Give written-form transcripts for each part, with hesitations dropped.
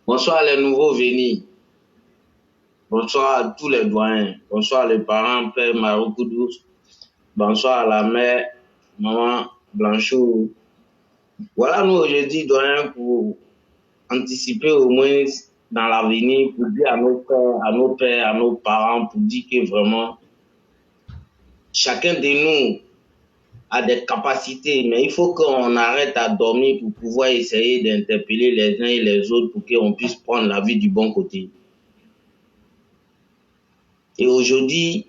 Bonsoir les nouveaux venus. Bonsoir à tous les doyens. Bonsoir les parents, Père Maroukoudou. Bonsoir à la mère, maman Blanchot. Voilà nous aujourd'hui, doyens, pour anticiper au moins dans l'avenir, pour dire à nos frères, à nos pères, à nos parents, pour dire que vraiment, chacun de nous a des capacités, mais il faut qu'on arrête à dormir pour pouvoir essayer d'interpeller les uns et les autres pour qu'on puisse prendre la vie du bon côté. Et aujourd'hui,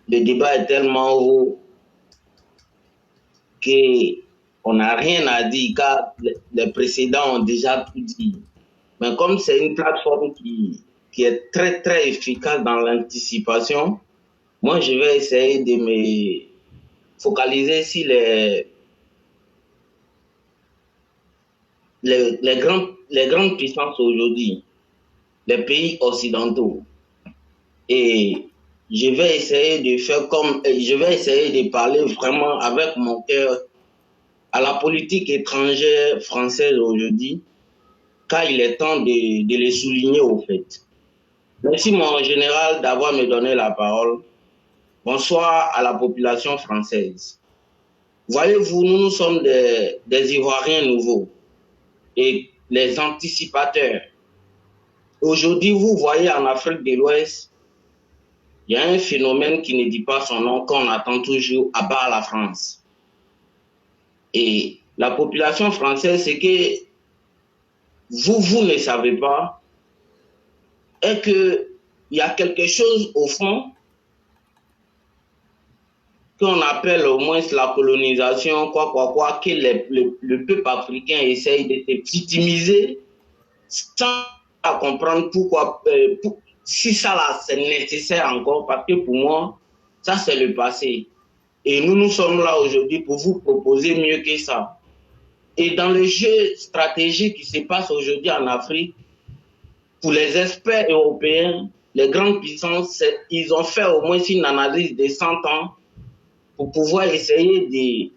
le débat est tellement haut qu'on n'a rien à dire car les précédents ont déjà tout dit. Mais comme c'est une plateforme qui est très très efficace dans l'anticipation, moi je vais essayer de me focaliser sur les grandes puissances aujourd'hui, les pays occidentaux. Et je vais essayer de parler vraiment avec mon cœur à la politique étrangère française aujourd'hui, car il est temps de les souligner au fait. Merci mon général d'avoir me donné la parole. Bonsoir à la population française. Voyez-vous, nous sommes des Ivoiriens nouveaux et les anticipateurs. Aujourd'hui, vous voyez en Afrique de l'Ouest, il y a un phénomène qui ne dit pas son nom, qu'on attend toujours à part la France. Et la population française, c'est que vous ne savez pas, est qu'il y a quelque chose au fond qu'on appelle au moins la colonisation, que le peuple africain essaye de se victimiser sans comprendre pourquoi, si ça là c'est nécessaire encore, parce que pour moi, ça c'est le passé. Et nous sommes là aujourd'hui pour vous proposer mieux que ça. Et dans le jeu stratégique qui se passe aujourd'hui en Afrique, pour les experts européens, les grandes puissances, ils ont fait au moins une analyse de 100 ans pour pouvoir essayer de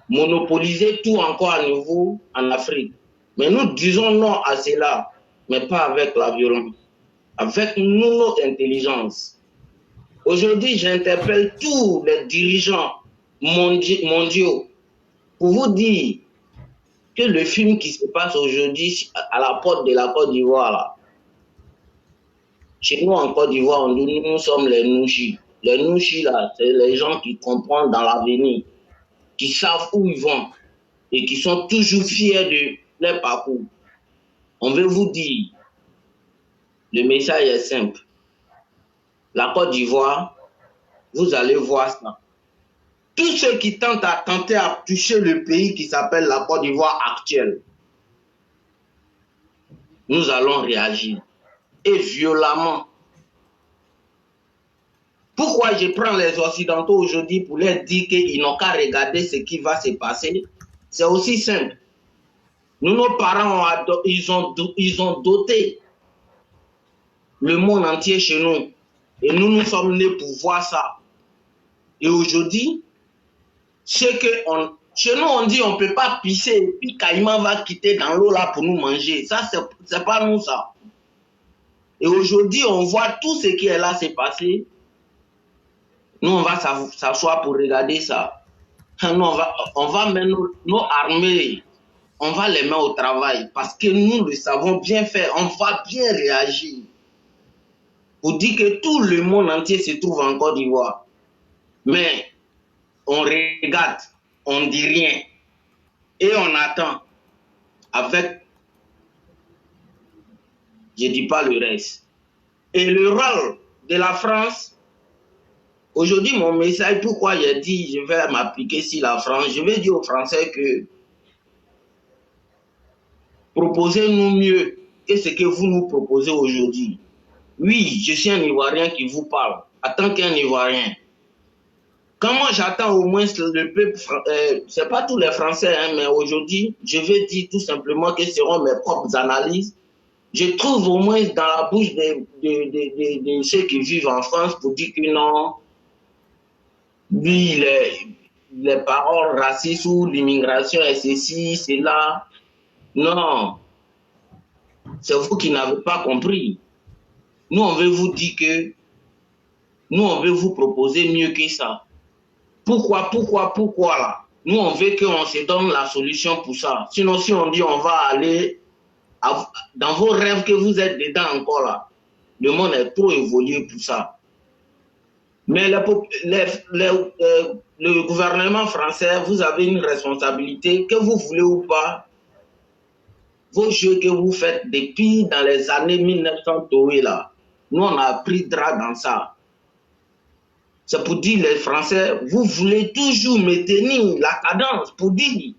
monopoliser tout encore à nouveau en Afrique. Mais nous disons non à cela, mais pas avec la violence, avec notre intelligence. Aujourd'hui, j'interpelle tous les dirigeants mondiaux pour vous dire que le film qui se passe aujourd'hui à la porte de la Côte d'Ivoire, là, chez nous en Côte d'Ivoire, nous sommes les Nouchis. Les Nouchis, là, c'est les gens qui comprennent dans l'avenir, qui savent où ils vont et qui sont toujours fiers de leur parcours. On veut vous dire, le message est simple. La Côte d'Ivoire, vous allez voir ça. Tous ceux qui tentent à toucher le pays qui s'appelle la Côte d'Ivoire actuelle, nous allons réagir. Et violemment. Pourquoi je prends les Occidentaux aujourd'hui pour leur dire qu'ils n'ont qu'à regarder ce qui va se passer? C'est aussi simple. Nous, nos parents, ils ont doté le monde entier chez nous. Et nous sommes nés pour voir ça. Et aujourd'hui, chez nous, on dit on ne peut pas pisser et puis Caïman va quitter dans l'eau là pour nous manger. Ça, c'est pas nous ça. Et aujourd'hui, on voit tout ce qui est là se passer. Nous, on va s'asseoir pour regarder ça. Nous, on va mettre nos armées, on va les mettre au travail parce que nous le savons bien faire. On va bien réagir. Pour dire que tout le monde entier se trouve en Côte d'Ivoire. Mais on regarde, on ne dit rien. Et on attend avec, je ne dis pas le reste. Et le rôle de la France, aujourd'hui mon message, pourquoi j'ai dit je vais m'appliquer sur la France, je vais dire aux Français que proposez-nous mieux que ce que vous nous proposez aujourd'hui. Oui, je suis un Ivoirien qui vous parle, en tant qu'un Ivoirien. Quand moi j'attends au moins le peuple, c'est pas tous les Français, hein, mais aujourd'hui, je vais dire tout simplement que ce seront mes propres analyses. Je trouve au moins dans la bouche de ceux qui vivent en France pour dire que non, lui, les paroles racistes ou l'immigration est ceci, c'est là. Non. C'est vous qui n'avez pas compris. Nous, on veut vous dire que nous, on veut vous proposer mieux que ça. Pourquoi là? Nous, on veut qu'on se donne la solution pour ça. Sinon, si on dit on va aller dans vos rêves que vous êtes dedans encore là, le monde est trop évolué pour ça. Mais le gouvernement français, vous avez une responsabilité, que vous voulez ou pas. Vos jeux que vous faites depuis dans les années 1900, là, nous, on a pris drap dans ça. C'est pour dire les Français, vous voulez toujours maintenir la cadence pour dire,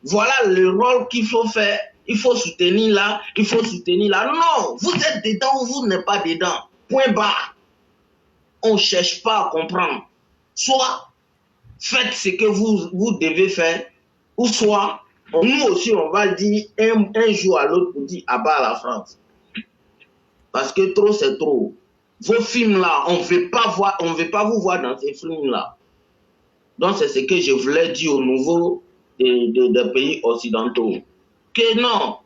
voilà le rôle qu'il faut faire, il faut soutenir là, il faut soutenir là. Non, vous êtes dedans ou vous n'êtes pas dedans. Point barre. On ne cherche pas à comprendre. Soit faites ce que vous devez faire, ou soit nous aussi on va dire un jour à l'autre pour dire à bas la France. Parce que trop c'est trop. Vos films là, on ne veut pas vous voir dans ces films là. Donc c'est ce que je voulais dire au niveau des pays occidentaux. Que non,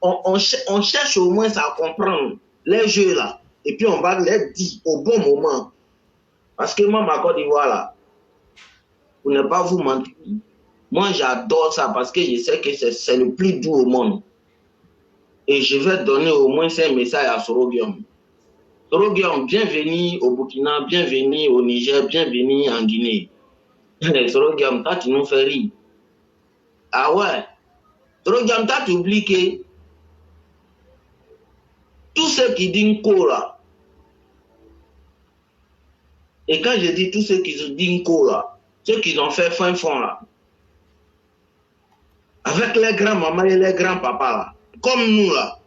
on cherche au moins à comprendre les jeux là. Et puis on va les dire au bon moment. Parce que moi, ma Côte d'Ivoire là, pour ne pas vous mentir, moi j'adore ça parce que je sais que c'est le plus doux au monde. Et je vais donner au moins un message à Soroguium. Soroguium, bienvenue au Burkina, bienvenue au Niger, bienvenue en Guinée. Soroguium, toi tu nous fais rire. Ah ouais. Soroguium, toi tu oublies que tous ceux qui disent Nko là, et quand je dis tous ceux qui disent Nko là, ceux qui ont fait fin fond là, avec les grands-mamans et les grands-papas là, comme nous là,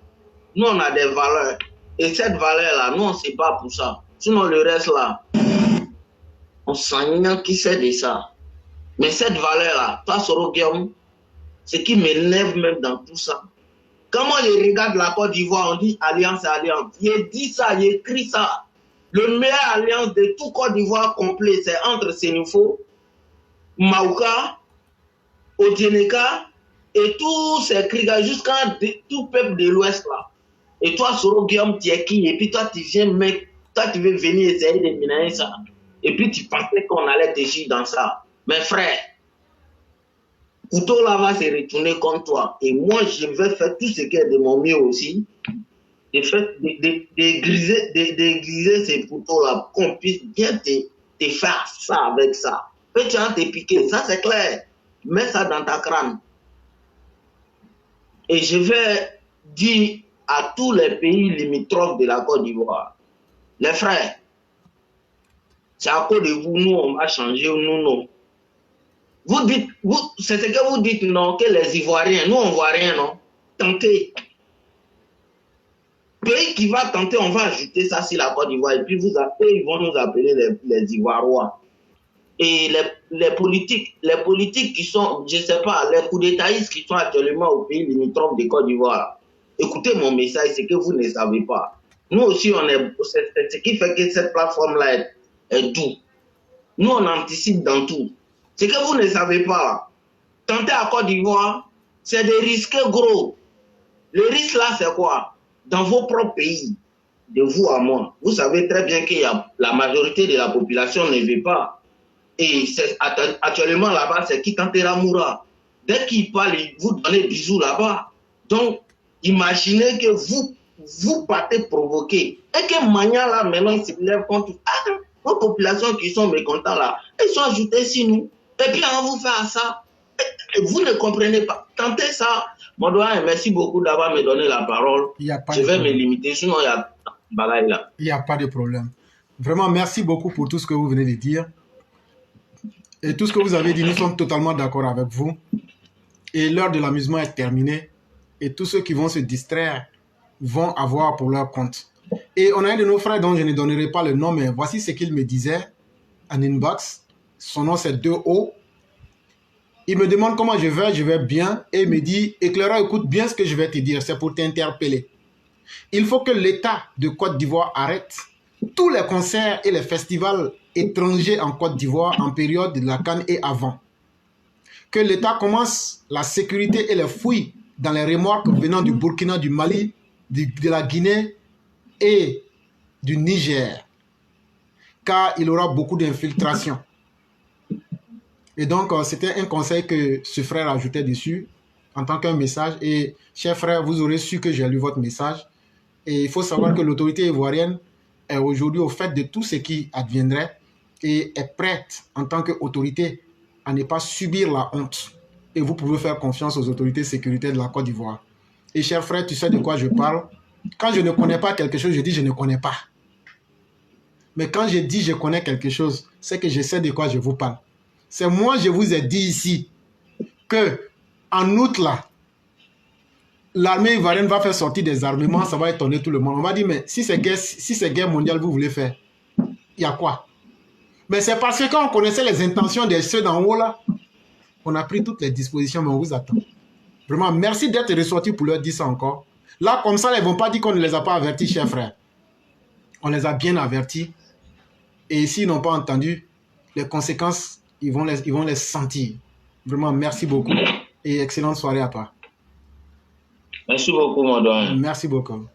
nous on a des valeurs. Et cette valeur-là, nous, on ne sait pas pour ça. Sinon, le reste là, on s'en qui sait de ça. Mais cette valeur-là, toi, Soroguium, ce qui m'énerve même dans tout ça, quand moi je regarde la Côte d'Ivoire, on dit alliance, alliance. Il dit ça, il écrit ça. Le meilleur alliance de tout Côte d'Ivoire complet, c'est entre Sénifo, Maouka, Odjeneka et tous ces Kriga jusqu'à tout peuple de l'Ouest là. Et toi, Soroguium, tu es qui? Et puis toi, tu viens, mec, toi, tu veux venir essayer de mener ça. Et puis tu pensais qu'on allait te chier dans ça. Mais frère, couteau là va se retourner contre toi. Et moi, je vais faire tout ce qui est de mon mieux aussi. De griser ces couteaux là, qu'on puisse bien te faire ça avec ça. Puis tu vas te piquer, ça c'est clair. Mets ça dans ta crâne. Et je vais dire à tous les pays limitrophes de la Côte d'Ivoire, les frères, c'est à cause de vous, nous, on va changer, nous, non. Vous dites, c'est ce que vous dites, non, que les Ivoiriens, nous, on ne voit rien, non. Tentez. Pays qui va tenter, on va ajouter ça sur la Côte d'Ivoire, et puis ils vont nous appeler les Ivoirois. Et les politiques qui sont, je ne sais pas, les coups d'étatistes qui sont actuellement au pays limitrophes de Côte d'Ivoire, écoutez mon message, c'est que vous ne savez pas. Nous aussi, c'est ce qui fait que cette plateforme-là est doux. Nous, on anticipe dans tout. Ce que vous ne savez pas, tenter à Côte d'Ivoire, c'est de risquer gros. Le risque là, c'est quoi? Dans vos propres pays, de vous à moi. Vous savez très bien que la majorité de la population ne veut pas. Et actuellement là-bas, c'est qui tentera mourra. Dès qu'il parle, vous donnez bisous là-bas. Donc, imaginez que vous partez provoquer. Et que Mania là, maintenant, se lève contre nos populations qui sont mécontents là. Ils sont ajoutés sur nous. Et puis, on vous fait ça. Et vous ne comprenez pas. Tentez ça. Mon doigt, merci beaucoup d'avoir me donné la parole. Je vais me limiter, sinon il y a bagaille là. Il n'y a pas de problème. Vraiment, merci beaucoup pour tout ce que vous venez de dire. Et tout ce que vous avez dit, nous sommes totalement d'accord avec vous. Et l'heure de l'amusement est terminée. Et tous ceux qui vont se distraire vont avoir pour leur compte. Et on a un de nos frères dont je ne donnerai pas le nom, mais voici ce qu'il me disait en inbox. Son nom, c'est 2O. Il me demande comment je vais bien. Et il me dit, éclaireur, écoute bien ce que je vais te dire, c'est pour t'interpeller. Il faut que l'État de Côte d'Ivoire arrête tous les concerts et les festivals étrangers en Côte d'Ivoire en période de la CAN et avant. Que l'État commence la sécurité et les fouilles dans les remorques venant du Burkina, du Mali, de la Guinée et du Niger, car il aura beaucoup d'infiltration. Et donc, c'était un conseil que ce frère ajoutait dessus en tant qu'un message. Et, cher frère, vous aurez su que j'ai lu votre message. Et il faut savoir que l'autorité ivoirienne est aujourd'hui au fait de tout ce qui adviendrait et est prête en tant qu'autorité à ne pas subir la honte. Et vous pouvez faire confiance aux autorités sécuritaires de la Côte d'Ivoire. Et cher frère, tu sais de quoi je parle. Quand je ne connais pas quelque chose, je dis je ne connais pas. Mais quand je dis je connais quelque chose, c'est que je sais de quoi je vous parle. C'est moi, je vous ai dit ici que en août là, l'armée ivoirienne va faire sortir des armements, ça va étonner tout le monde. On va dire, mais si c'est guerre mondiale, vous voulez faire, il y a quoi? Mais c'est parce que quand on connaissait les intentions de ceux d'en haut là, on a pris toutes les dispositions, mais on vous attend. Vraiment, merci d'être ressorti pour leur dire ça encore. Là, comme ça, ils ne vont pas dire qu'on ne les a pas avertis, chers frères. On les a bien avertis. Et s'ils n'ont pas entendu, les conséquences, ils vont les sentir. Vraiment, merci beaucoup. Et excellente soirée à toi. Merci beaucoup, mon doyen. Merci beaucoup.